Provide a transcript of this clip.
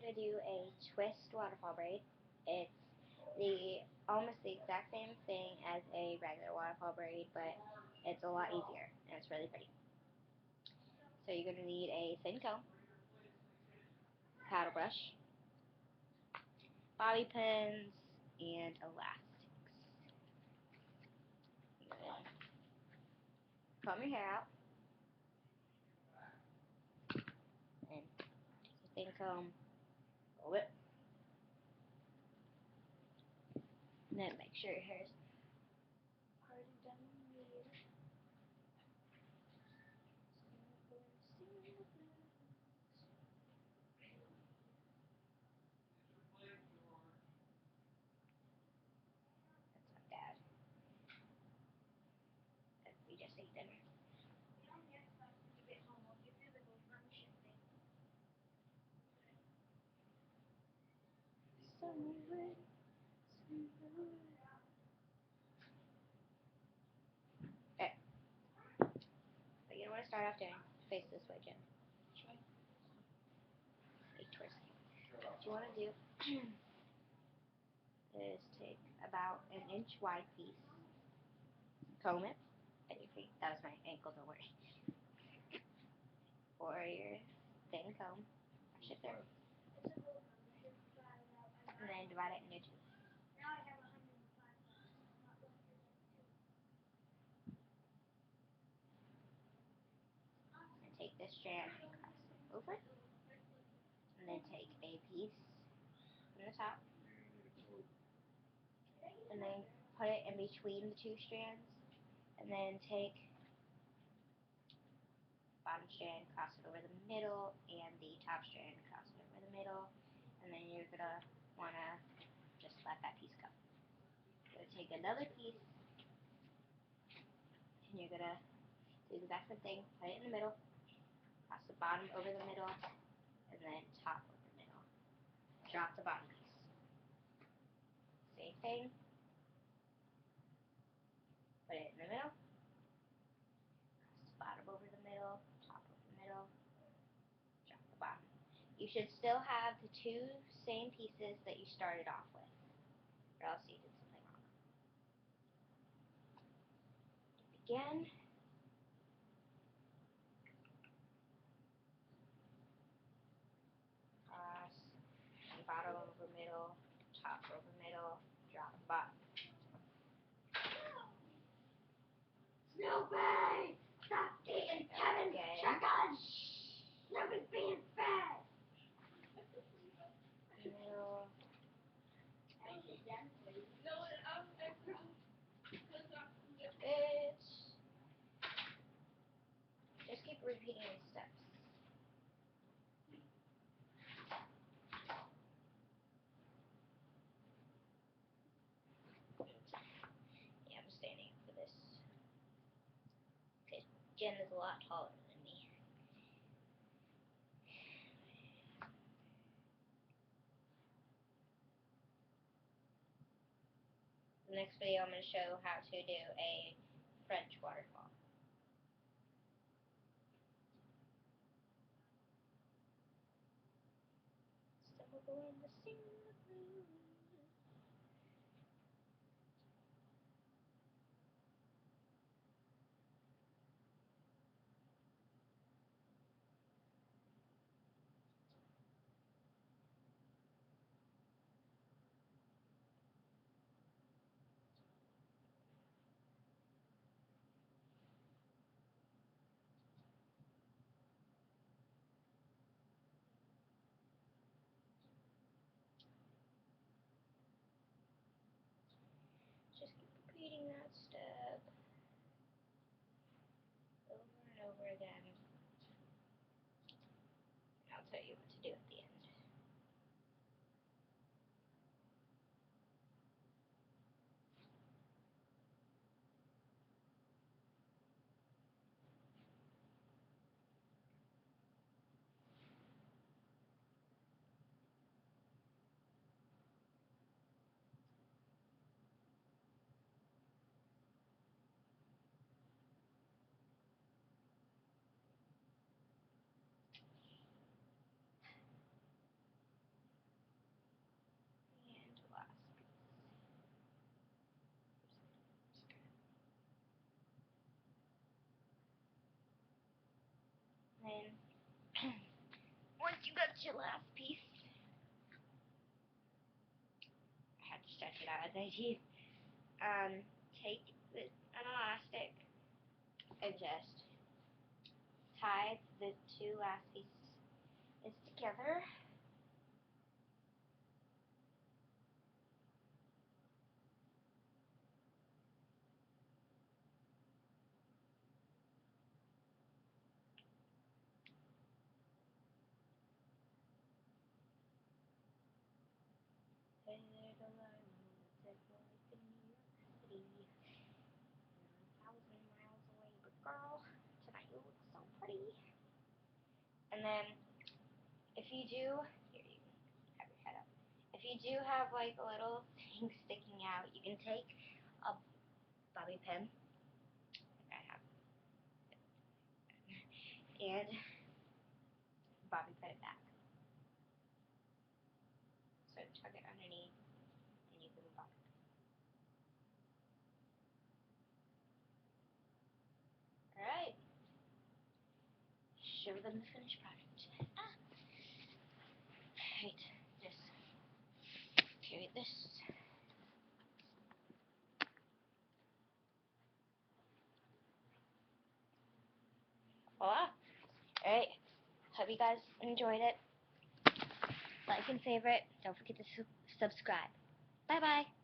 going to do a twist waterfall braid. It's almost the exact same thing as a regular waterfall braid, but it's a lot easier and it's really pretty. So you're going to need a thin comb, paddle brush, bobby pins, and elastics. You're going to comb your hair out and take your thin comb, roll it, and then make sure your hair is parted down here. That's my dad. We just ate dinner. Somewhere, okay. So you know what I start off doing? Face this way, Jim. A twist. What you want to do is take about an inch wide piece, comb it, and your feet. That was my ankle, don't worry. Or your thin comb, brush it through, and then divide it into two. And take this strand and cross it over, and then take a piece from the top, and then put it in between the two strands, and then take bottom strand, cross it over the middle, and the top strand, cross it over the middle, and then you're gonna wanna just let that piece go. You're gonna take another piece, and you're gonna do the exact same thing. Put it in the middle, cross the bottom over the middle, and then top over the middle. Drop the bottom piece. Same thing. Put it in the middle, cross the bottom over the middle, top over the middle, drop the bottom. You should still have the two same pieces that you started off with, or else you did something wrong. Again. Cross, bottom over middle, top over middle, drop the bottom. Snoopy! Stop eating Kevin's chicken! Snoopy's being fed! Middle. It's just keep repeating these steps. Yeah, I'm standing up for this because Jen is a lot taller than me. The next video I'm going to show how to do a French waterfall. Stumble in the sea. Just keep repeating that step over and over again. I'll tell you what to do at the end. your last piece. I had to stretch it out as I do. Take an elastic and just tie the two last pieces together. Hey there, Delilah, said life in New York City. 1,000 miles away, but girl, tonight you look so pretty. And then, if you do, here you can have your head up. If you do have like a little thing sticking out, you can take a bobby pin, like I have, and bobby pin it back. So tuck it underneath, and you can bobby pin. Alright, show them the finished product. Right, just carry this. Voila! Alright, hope you guys enjoyed it. Like and favorite. Don't forget to subscribe. Bye bye.